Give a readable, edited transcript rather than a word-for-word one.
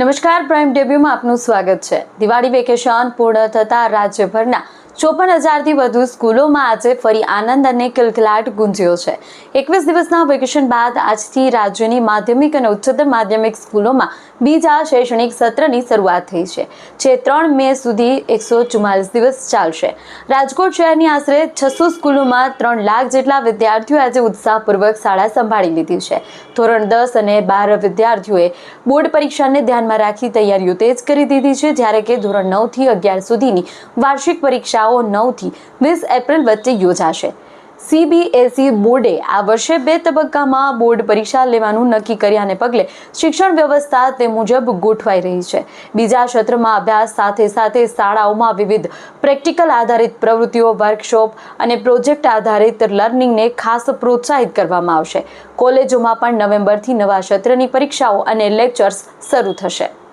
નમસ્કાર, પ્રાઇમ ડેબ્યુમાં આપનું સ્વાગત છે। દિવાળી વેકેશન પૂર્ણ થતા રાજ્યભરના 54,000થી વધુ સ્કૂલોમાં આજે ફરી આનંદ અને કિલકિલાટ ગુંજ્યો છે। 21 દિવસના વેકેશન બાદ આજથી રાજ્યની માધ્યમિક અને ઉચ્ચતર માધ્યમિક સ્કૂલોમાં બીજા શૈક્ષણિક સત્રની શરૂઆત થઈ છે, જે 3 મે સુધી 144 દિવસ ચાલશે। રાજકોટ શહેરની આશરે 600 સ્કૂલોમાં 3 લાખ જેટલા વિદ્યાર્થીઓએ આજે ઉત્સાહપૂર્વક શાળા સંભાળી લીધી છે। ધોરણ 10 અને 12 વિદ્યાર્થીઓએ બોર્ડ પરીક્ષાને ધ્યાનમાં રાખી તૈયારીઓ તેજ કરી દીધી છે, જ્યારે કે ધોરણ 9 થી 11 સુધીની વાર્ષિક પરીક્ષાઓ 9 થી 20 એપ્રિલ વચ્ચે યોજાશે। CBSE બોર્ડે આ વર્ષે 2 તબક્કામાં બોર્ડ પરીક્ષા લેવાનું નક્કી કર્યાને પગલે શિક્ષણ વ્યવસ્થા તે મુજબ ગોઠવાઈ રહી છે। બીજા સત્રમાં અભ્યાસ સાથે સાથે શાળાઓમાં વિવિધ પ્રેક્ટિકલ આધારિત પ્રવૃત્તિઓ, વર્કશોપ અને પ્રોજેક્ટ આધારિત લર્નિંગને ખાસ પ્રોત્સાહિત કરવામાં આવશે। કોલેજોમાં પણ નવેમ્બરથી નવા સત્રની પરીક્ષાઓ અને લેક્ચર્સ શરૂ થશે।